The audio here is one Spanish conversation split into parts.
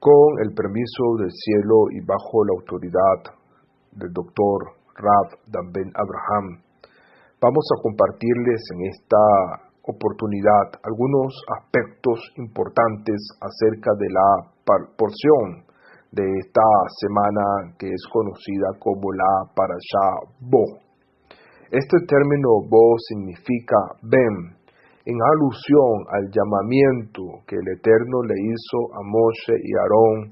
Con el permiso del cielo y bajo la autoridad del Dr. Rav Dan Ben Abraham, vamos a compartirles en esta oportunidad algunos aspectos importantes acerca de la porción de esta semana que es conocida como la Parashá Bo. Este término Bo significa ven, en alusión al llamamiento que el Eterno le hizo a Moshe y Aarón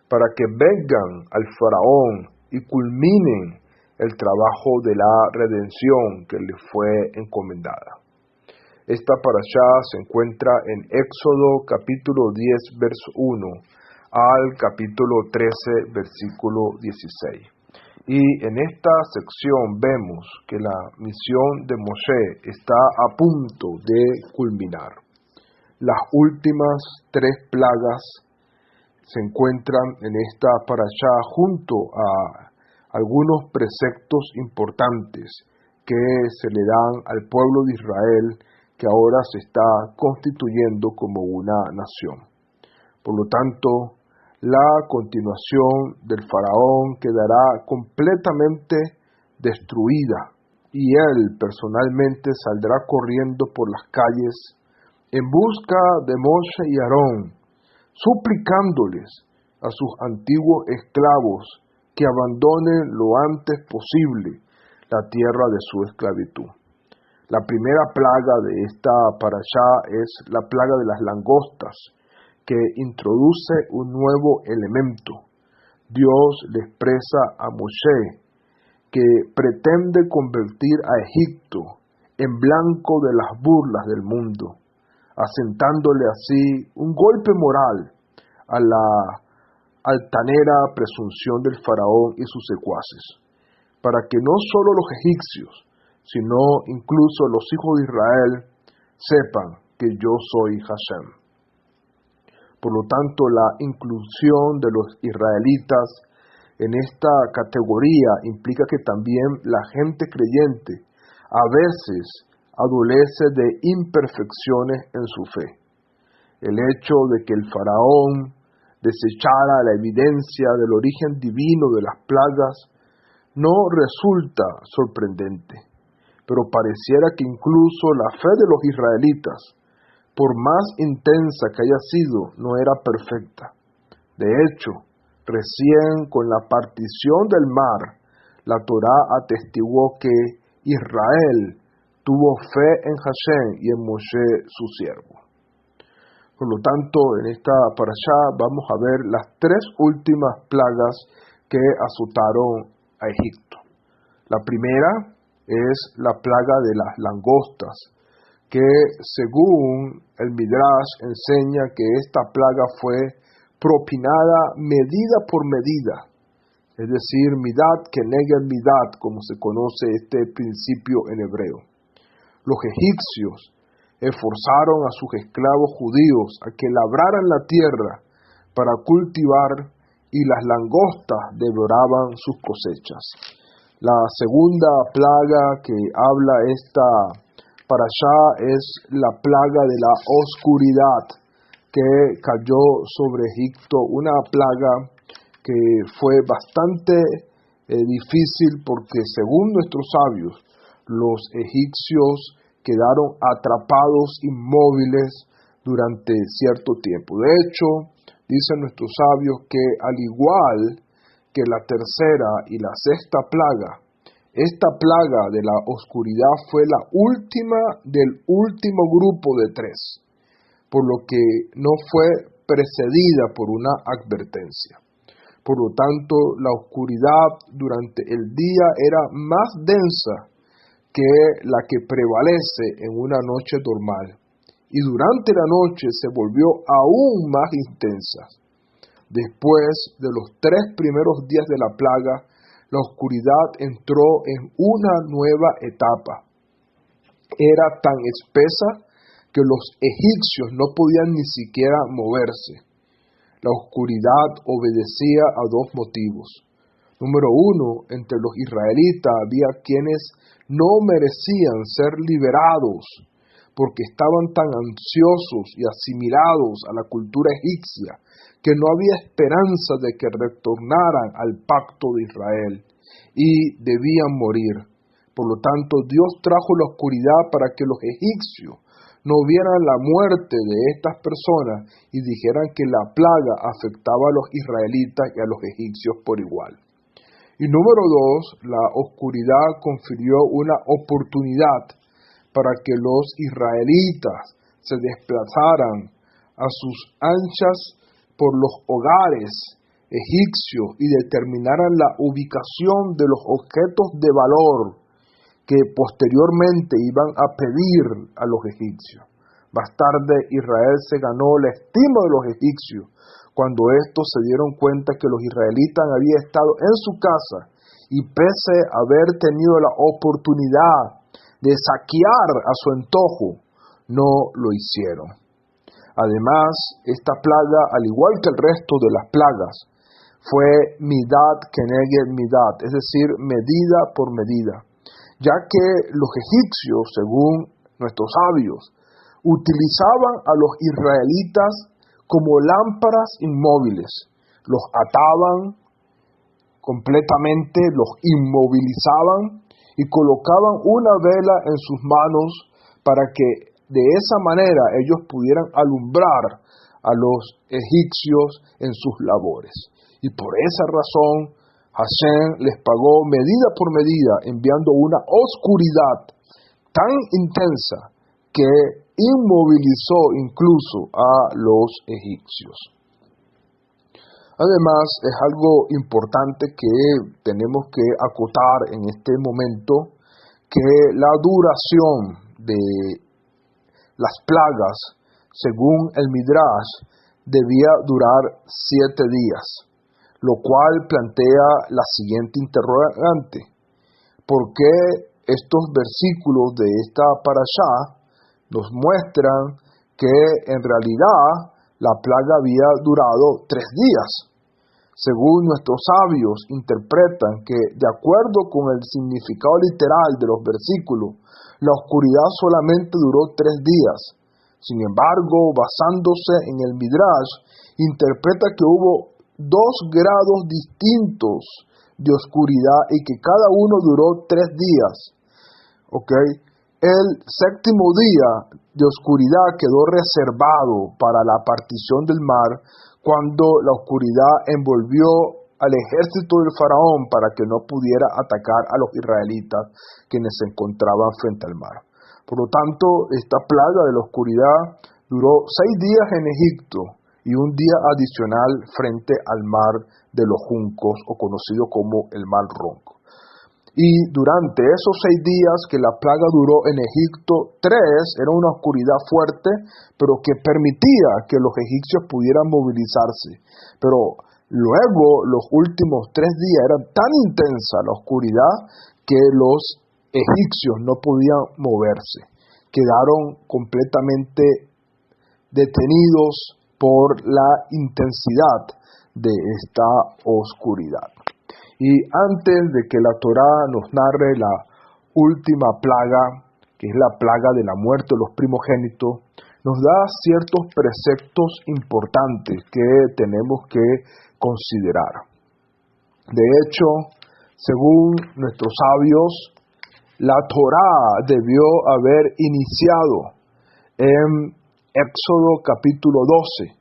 para que vengan al faraón y culminen el trabajo de la redención que le fue encomendada. Esta parashá se encuentra en Éxodo capítulo 10 verso 1 al capítulo 13 versículo 16. Y en esta sección vemos que la misión de Moshe está a punto de culminar. Las últimas 3 plagas se encuentran en esta parashá junto a algunos preceptos importantes que se le dan al pueblo de Israel que ahora se está constituyendo como una nación. Por lo tanto, la continuación del faraón quedará completamente destruida y él personalmente saldrá corriendo por las calles en busca de Moshe y Aarón, suplicándoles a sus antiguos esclavos que abandonen lo antes posible la tierra de su esclavitud. La primera plaga de esta parashá es la plaga de las langostas, que introduce un nuevo elemento. Dios le expresa a Moshe que pretende convertir a Egipto en blanco de las burlas del mundo, asentándole así un golpe moral a la altanera presunción del faraón y sus secuaces, para que no solo los egipcios, sino incluso los hijos de Israel sepan que yo soy Hashem. Por lo tanto, la inclusión de los israelitas en esta categoría implica que también la gente creyente a veces adolece de imperfecciones en su fe. El hecho de que el faraón desechara la evidencia del origen divino de las plagas no resulta sorprendente, pero pareciera que incluso la fe de los israelitas, por más intensa que haya sido, no era perfecta. De hecho, recién con la partición del mar, la Torá atestiguó que Israel tuvo fe en Hashem y en Moshe su siervo. Por lo tanto, en esta parashá vamos a ver las 3 últimas plagas que azotaron a Egipto. La primera es la plaga de las langostas, que según el Midrash enseña que esta plaga fue propinada medida por medida, es decir, midad que nega midad, como se conoce este principio en hebreo. Los egipcios esforzaron a sus esclavos judíos a que labraran la tierra para cultivar y las langostas devoraban sus cosechas. La segunda plaga que habla esta parashá es la plaga de la oscuridad que cayó sobre Egipto, una plaga que fue bastante difícil porque según nuestros sabios, los egipcios quedaron atrapados inmóviles durante cierto tiempo. De hecho, dicen nuestros sabios que al igual que la tercera y la sexta plaga, esta plaga de la oscuridad fue la última del último grupo de 3, por lo que no fue precedida por una advertencia. Por lo tanto, la oscuridad durante el día era más densa que la que prevalece en una noche normal, y durante la noche se volvió aún más intensa. Después de los 3 primeros días de la plaga, la oscuridad entró en una nueva etapa. Era tan espesa que los egipcios no podían ni siquiera moverse. La oscuridad obedecía a 2 motivos. Número 1, entre los israelitas había quienes no merecían ser liberados porque estaban tan ansiosos y asimilados a la cultura egipcia que no había esperanza de que retornaran al pacto de Israel y debían morir. Por lo tanto, Dios trajo la oscuridad para que los egipcios no vieran la muerte de estas personas y dijeran que la plaga afectaba a los israelitas y a los egipcios por igual. Y número 2, la oscuridad confirió una oportunidad para que los israelitas se desplazaran a sus anchas por los hogares egipcios y determinaran la ubicación de los objetos de valor que posteriormente iban a pedir a los egipcios. Más tarde Israel se ganó la estima de los egipcios cuando estos se dieron cuenta que los israelitas habían estado en su casa y pese a haber tenido la oportunidad de saquear a su antojo, no lo hicieron. Además, esta plaga, al igual que el resto de las plagas, fue midad keneged midad, es decir, medida por medida, ya que los egipcios, según nuestros sabios, utilizaban a los israelitas como lámparas inmóviles, los ataban completamente, los inmovilizaban y colocaban una vela en sus manos para que de esa manera ellos pudieran alumbrar a los egipcios en sus labores. Y por esa razón Hashem les pagó medida por medida, enviando una oscuridad tan intensa que inmovilizó incluso a los egipcios. Además, es algo importante que tenemos que acotar en este momento, que la duración de las plagas, según el Midrash, debía durar 7 días, lo cual plantea la siguiente interrogante: ¿por qué estos versículos de esta parashá nos muestran que en realidad la plaga había durado 3 días? Según nuestros sabios interpretan que, de acuerdo con el significado literal de los versículos, la oscuridad solamente duró 3 días. Sin embargo, basándose en el Midrash, interpreta que hubo 2 grados distintos de oscuridad y que cada uno duró 3 días. El 7º día de oscuridad quedó reservado para la partición del mar, cuando la oscuridad envolvió al ejército del faraón para que no pudiera atacar a los israelitas quienes se encontraban frente al mar. Por lo tanto, esta plaga de la oscuridad duró 6 días en Egipto y un día adicional frente al mar de los juncos, o conocido como el mar Rojo. Y durante esos 6 días que la plaga duró en Egipto, 3 era una oscuridad fuerte, pero que permitía que los egipcios pudieran movilizarse. Pero luego, los últimos 3 días eran tan intensa la oscuridad que los egipcios no podían moverse. Quedaron completamente detenidos por la intensidad de esta oscuridad. Y antes de que la Torá nos narre la última plaga, que es la plaga de la muerte de los primogénitos, nos da ciertos preceptos importantes que tenemos que considerar. De hecho, según nuestros sabios, la Torá debió haber iniciado en Éxodo capítulo 12,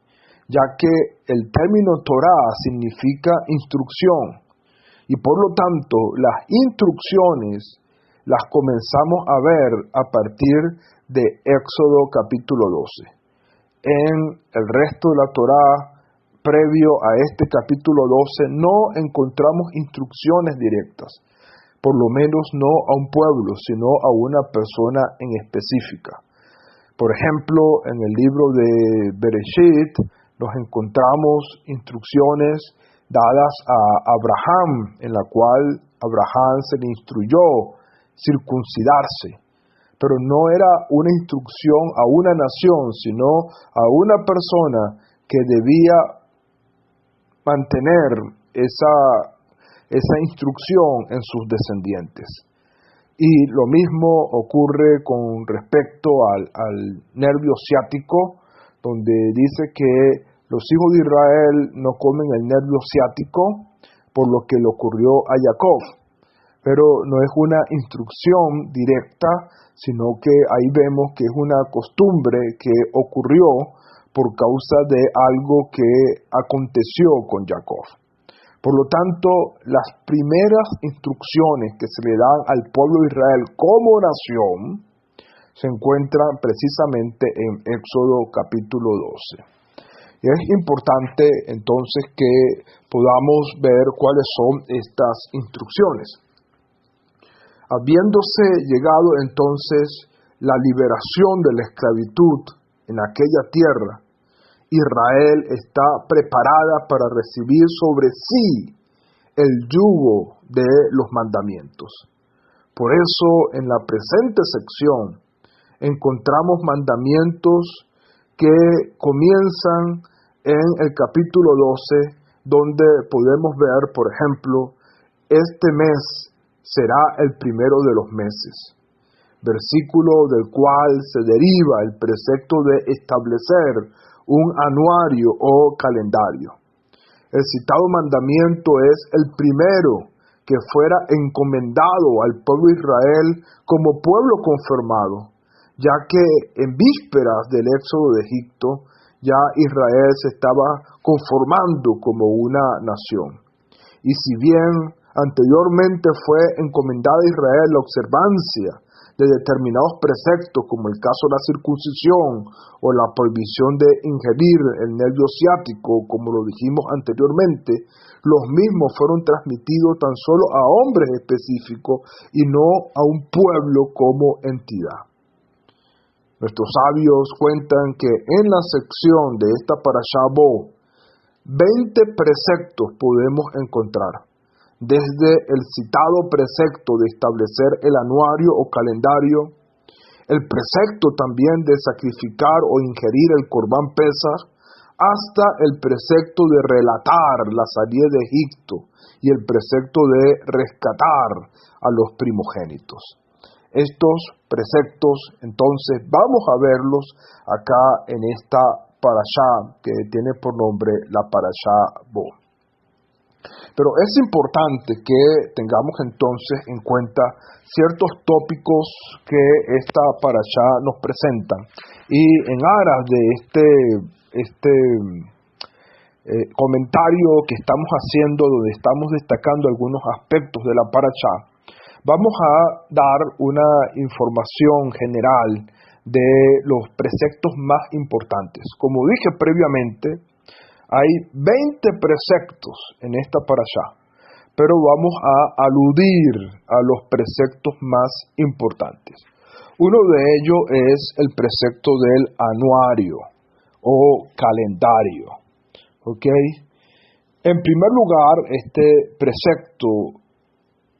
ya que el término Torá significa instrucción. Y por lo tanto, las instrucciones las comenzamos a ver a partir de Éxodo capítulo 12. En el resto de la Torá, previo a este capítulo 12, no encontramos instrucciones directas, por lo menos no a un pueblo, sino a una persona en específica. Por ejemplo, en el libro de Bereshit nos encontramos instrucciones dadas a Abraham, en la cual Abraham se le instruyó circuncidarse, pero no era una instrucción a una nación, sino a una persona que debía mantener esa instrucción en sus descendientes. Y lo mismo ocurre con respecto al nervio ciático, donde dice que los hijos de Israel no comen el nervio ciático por lo que le ocurrió a Jacob. Pero no es una instrucción directa, sino que ahí vemos que es una costumbre que ocurrió por causa de algo que aconteció con Jacob. Por lo tanto, las primeras instrucciones que se le dan al pueblo de Israel como nación se encuentran precisamente en Éxodo capítulo 12. Y es importante entonces que podamos ver cuáles son estas instrucciones. Habiéndose llegado entonces la liberación de la esclavitud en aquella tierra, Israel está preparada para recibir sobre sí el yugo de los mandamientos. Por eso, en la presente sección, encontramos mandamientos que comienzan en el capítulo 12, donde podemos ver, por ejemplo, este mes será el primero de los meses, versículo del cual se deriva el precepto de establecer un anuario o calendario. El citado mandamiento es el primero que fuera encomendado al pueblo de Israel como pueblo confirmado, ya que en vísperas del éxodo de Egipto ya Israel se estaba conformando como una nación. Y si bien anteriormente fue encomendada a Israel la observancia de determinados preceptos, como el caso de la circuncisión o la prohibición de ingerir el nervio ciático, como lo dijimos anteriormente, los mismos fueron transmitidos tan solo a hombres específicos y no a un pueblo como entidad. Nuestros sabios cuentan que en la sección de esta parashá Bo, 20 preceptos podemos encontrar, desde el citado precepto de establecer el anuario o calendario, el precepto también de sacrificar o ingerir el Corbán Pesaj, hasta el precepto de relatar la salida de Egipto y el precepto de rescatar a los primogénitos. Estos preceptos, entonces, vamos a verlos acá en esta parashá que tiene por nombre la parashá Bo. Pero es importante que tengamos entonces en cuenta ciertos tópicos que esta parashá nos presenta. Y en aras de este comentario que estamos haciendo, donde estamos destacando algunos aspectos de la parashá, vamos a dar una información general de los preceptos más importantes. Como dije previamente, hay 20 preceptos en esta parashá, pero vamos a aludir a los preceptos más importantes. Uno de ellos es el precepto del anuario o calendario. ¿Ok? En primer lugar, este precepto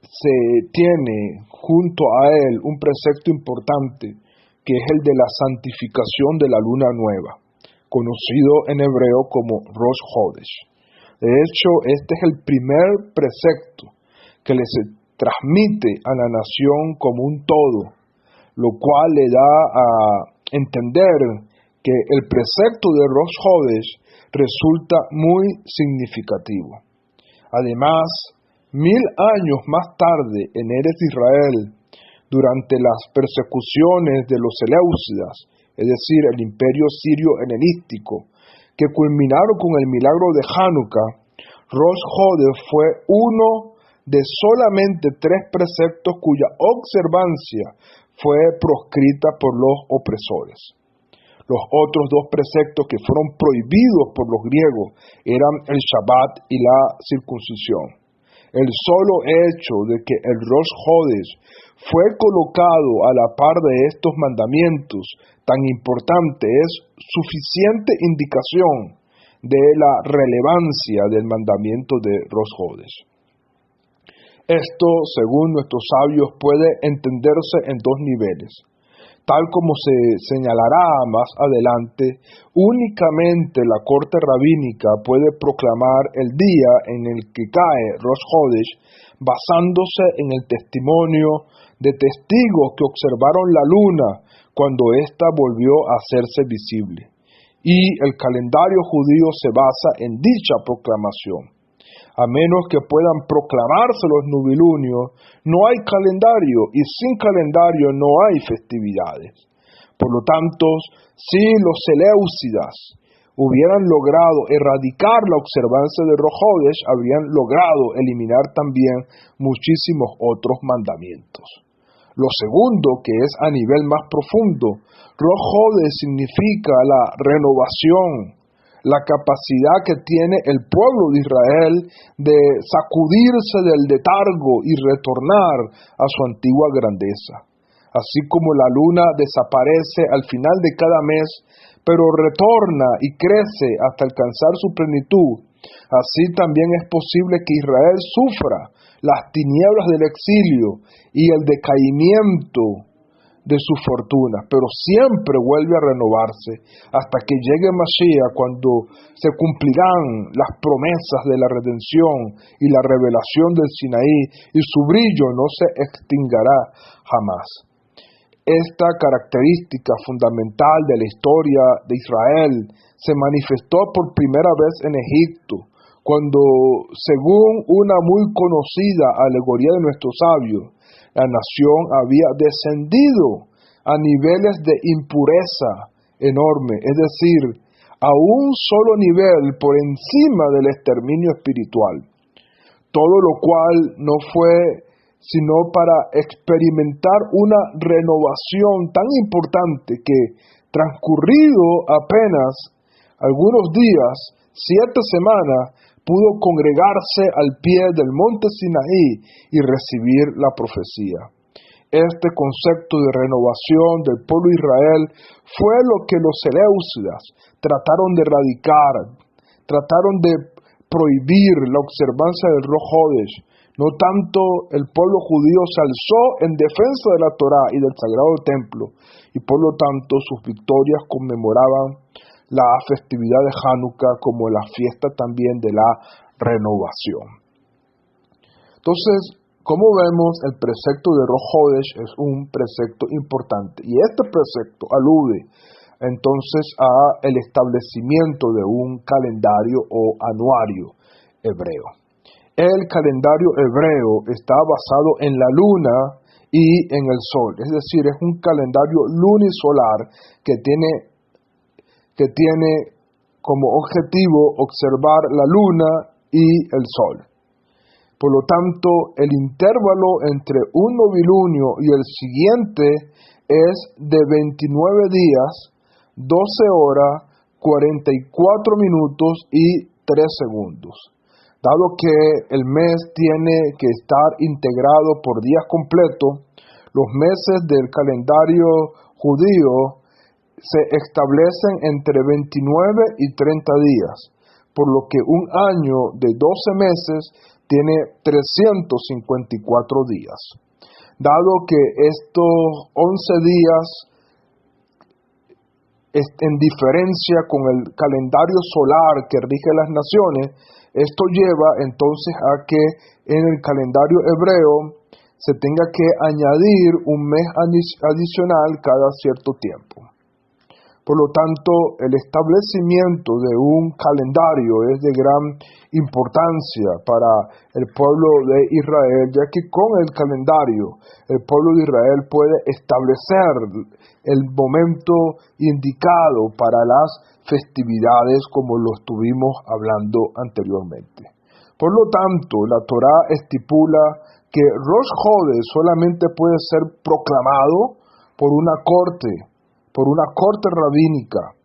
se tiene junto a él un precepto importante, que es el de la santificación de la luna nueva, conocido en hebreo como Rosh Hodesh. De hecho, este es el primer precepto que se transmite a la nación como un todo, lo cual le da a entender que el precepto de Rosh Hodesh resulta muy significativo. Además, 1000 años más tarde, en Eretz Israel, durante las persecuciones de los Seleucidas, es decir, el imperio sirio helenístico, que culminaron con el milagro de Hanukkah, Rosh Hodesh fue uno de solamente 3 preceptos cuya observancia fue proscrita por los opresores. Los otros 2 preceptos que fueron prohibidos por los griegos eran el Shabbat y la circuncisión. El solo hecho de que el Rosh Hodesh fue colocado a la par de estos mandamientos tan importantes es suficiente indicación de la relevancia del mandamiento de Rosh Hodesh. Esto, según nuestros sabios, puede entenderse en 2 niveles. Tal como se señalará más adelante, únicamente la corte rabínica puede proclamar el día en el que cae Rosh Hodesh basándose en el testimonio de testigos que observaron la luna cuando ésta volvió a hacerse visible. Y el calendario judío se basa en dicha proclamación. A menos que puedan proclamarse los novilunios, no hay calendario, y sin calendario no hay festividades. Por lo tanto, si los seleucidas hubieran logrado erradicar la observancia de Rosh Hodesh, habrían logrado eliminar también muchísimos otros mandamientos. Lo segundo, que es a nivel más profundo, Rosh Hodesh significa la renovación, la capacidad que tiene el pueblo de Israel de sacudirse del letargo y retornar a su antigua grandeza. Así como la luna desaparece al final de cada mes, pero retorna y crece hasta alcanzar su plenitud, así también es posible que Israel sufra las tinieblas del exilio y el decaimiento de sus fortunas, pero siempre vuelve a renovarse hasta que llegue Mashiach, cuando se cumplirán las promesas de la redención y la revelación del Sinaí, y su brillo no se extinguirá jamás. Esta característica fundamental de la historia de Israel se manifestó por primera vez en Egipto, cuando, según una muy conocida alegoría de nuestros sabios, la nación había descendido a niveles de impureza enorme, es decir, a un solo nivel por encima del exterminio espiritual. Todo lo cual no fue sino para experimentar una renovación tan importante que, transcurrido apenas algunos días, 7 semanas, pudo congregarse al pie del monte Sinaí y recibir la profecía. Este concepto de renovación del pueblo de Israel fue lo que los seleucidas trataron de erradicar, trataron de prohibir la observancia del Rosh Hodesh. No tanto el pueblo judío se alzó en defensa de la Torá y del Sagrado Templo, y por lo tanto sus victorias conmemoraban la festividad de Hanukkah como la fiesta también de la renovación. Entonces, como vemos, el precepto de Rosh Hodesh es un precepto importante, y este precepto alude entonces a el establecimiento de un calendario o anuario hebreo. El calendario hebreo está basado en la luna y en el sol, es decir, es un calendario lunisolar que tiene como objetivo observar la luna y el sol. Por lo tanto, el intervalo entre un novilunio y el siguiente es de 29 días, 12 horas, 44 minutos y 3 segundos. Dado que el mes tiene que estar integrado por días completos, los meses del calendario judío se establecen entre 29 y 30 días, por lo que un año de 12 meses tiene 354 días. Dado que estos 11 días en diferencia con el calendario solar que rige las naciones, esto lleva entonces a que en el calendario hebreo se tenga que añadir un mes adicional cada cierto tiempo. Por lo tanto, el establecimiento de un calendario es de gran importancia para el pueblo de Israel, ya que con el calendario el pueblo de Israel puede establecer el momento indicado para las festividades, como lo estuvimos hablando anteriormente. Por lo tanto, la Torá estipula que Rosh Hodesh solamente puede ser proclamado por una corte rabínica,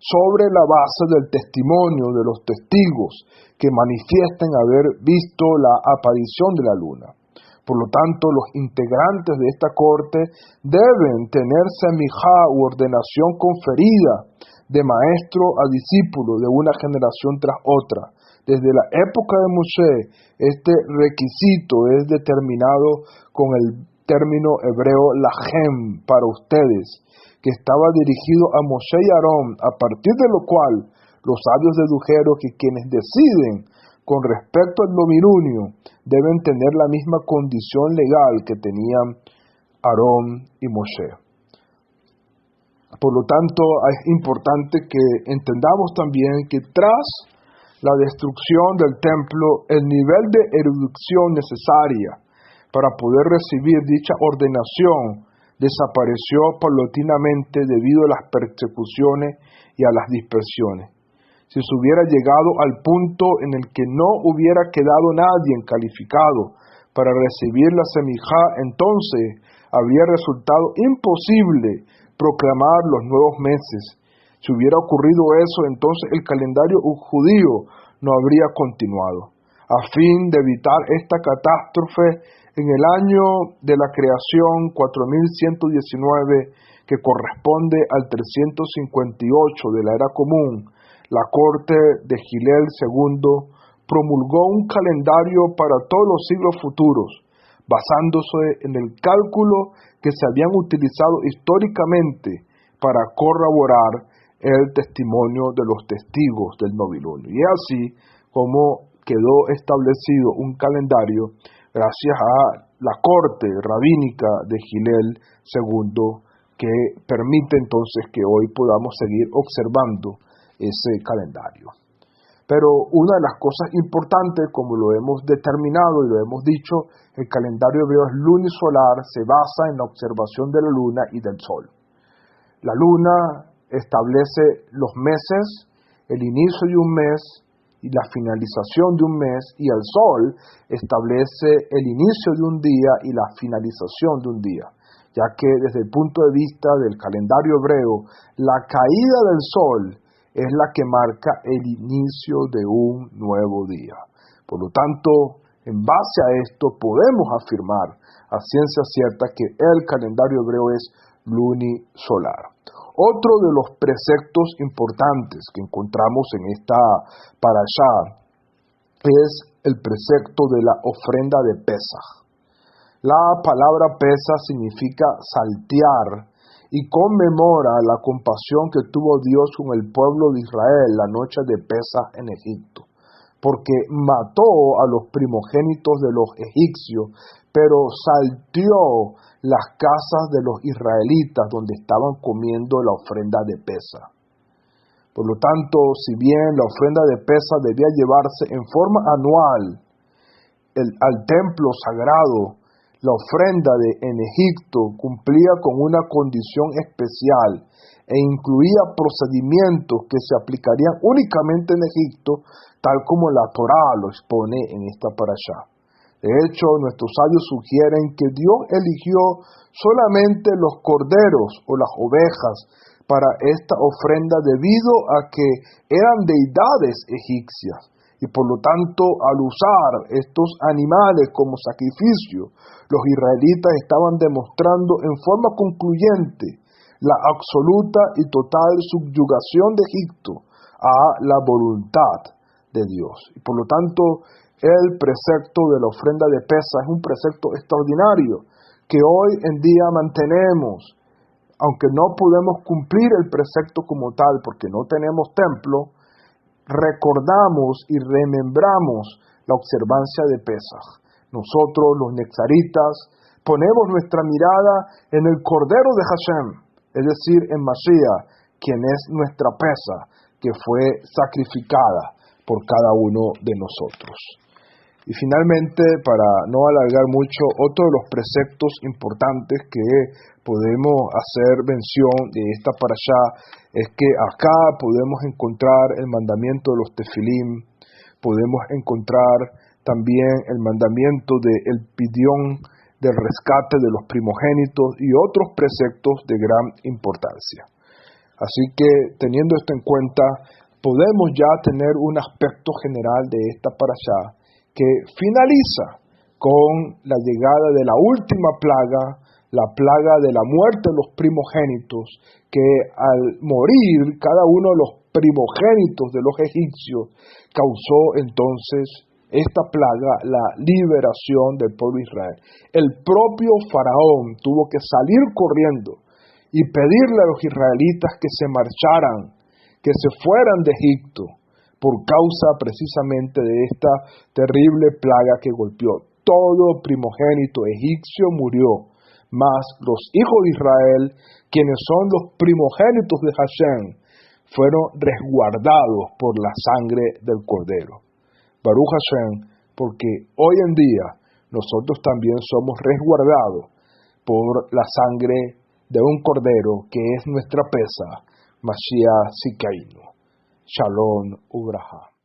sobre la base del testimonio de los testigos que manifiesten haber visto la aparición de la luna. Por lo tanto, los integrantes de esta corte deben tener semijá u ordenación conferida de maestro a discípulo de una generación tras otra. Desde la época de Moshe, este requisito es determinado con el término hebreo lahem para ustedes, que estaba dirigido a Moshe y Aarón, a partir de lo cual los sabios dedujeron que quienes deciden con respecto al novilunio deben tener la misma condición legal que tenían Aarón y Moshe. Por lo tanto, es importante que entendamos también que tras la destrucción del templo, el nivel de erudición necesaria para poder recibir dicha ordenación desapareció paulatinamente debido a las persecuciones y a las dispersiones. Si se hubiera llegado al punto en el que no hubiera quedado nadie calificado para recibir la semijá, entonces habría resultado imposible proclamar los nuevos meses. Si hubiera ocurrido eso, entonces el calendario judío no habría continuado. A fin de evitar esta catástrofe, en el año de la creación 4119, que corresponde al 358 de la era común, la corte de Gilel II promulgó un calendario para todos los siglos futuros, basándose en el cálculo que se habían utilizado históricamente para corroborar el testimonio de los testigos del novilunio. Y es así como quedó establecido un calendario gracias a la corte rabínica de Gilel II, que permite entonces que hoy podamos seguir observando ese calendario. Pero una de las cosas importantes, como lo hemos determinado y lo hemos dicho, el calendario hebreo es lunisolar, se basa en la observación de la luna y del sol. La luna establece los meses, el inicio de un mes y la finalización de un mes, y el sol establece el inicio de un día y la finalización de un día, ya que desde el punto de vista del calendario hebreo, la caída del sol es la que marca el inicio de un nuevo día. Por lo tanto, en base a esto podemos afirmar a ciencia cierta que el calendario hebreo es lunisolar. Otro de los preceptos importantes que encontramos en esta parashá es el precepto de la ofrenda de Pesaj. La palabra Pesaj significa saltear y conmemora la compasión que tuvo Dios con el pueblo de Israel la noche de Pesaj en Egipto, porque mató a los primogénitos de los egipcios, pero salteó las casas de los israelitas donde estaban comiendo la ofrenda de Pesaj. Por lo tanto, si bien la ofrenda de Pesaj debía llevarse en forma anual al templo sagrado, la ofrenda en Egipto cumplía con una condición especial e incluía procedimientos que se aplicarían únicamente en Egipto, tal como la Torá lo expone en esta parashá. De hecho, nuestros sabios sugieren que Dios eligió solamente los corderos o las ovejas para esta ofrenda debido a que eran deidades egipcias. Y por lo tanto, al usar estos animales como sacrificio, los israelitas estaban demostrando en forma concluyente la absoluta y total subyugación de Egipto a la voluntad de Dios. Y por lo tanto, el precepto de la ofrenda de Pesaj es un precepto extraordinario que hoy en día mantenemos, aunque no podemos cumplir el precepto como tal porque no tenemos templo. Recordamos y remembramos la observancia de Pesaj. Nosotros, los nexaritas, ponemos nuestra mirada en el Cordero de Hashem, es decir, en Mashiach, quien es nuestra Pesaj, que fue sacrificada por cada uno de nosotros. Y finalmente, para no alargar mucho, otro de los preceptos importantes que podemos hacer mención de esta parashá es que acá podemos encontrar el mandamiento de los tefilim, podemos encontrar también el mandamiento del pidión del rescate de los primogénitos y otros preceptos de gran importancia. Así que, teniendo esto en cuenta, podemos ya tener un aspecto general de esta parashá que finaliza con la llegada de la última plaga, la plaga de la muerte de los primogénitos, que al morir cada uno de los primogénitos de los egipcios causó entonces esta plaga la liberación del pueblo de Israel. El propio faraón tuvo que salir corriendo y pedirle a los israelitas que se marcharan, que se fueran de Egipto, por causa precisamente de esta terrible plaga que golpeó. Todo primogénito egipcio murió, Mas los hijos de Israel, quienes son los primogénitos de Hashem, fueron resguardados por la sangre del Cordero. Baruch Hashem, porque hoy en día nosotros también somos resguardados por la sangre de un Cordero que es nuestra pesa, Mashiach Tzidkeinu. Shalom Ubraja.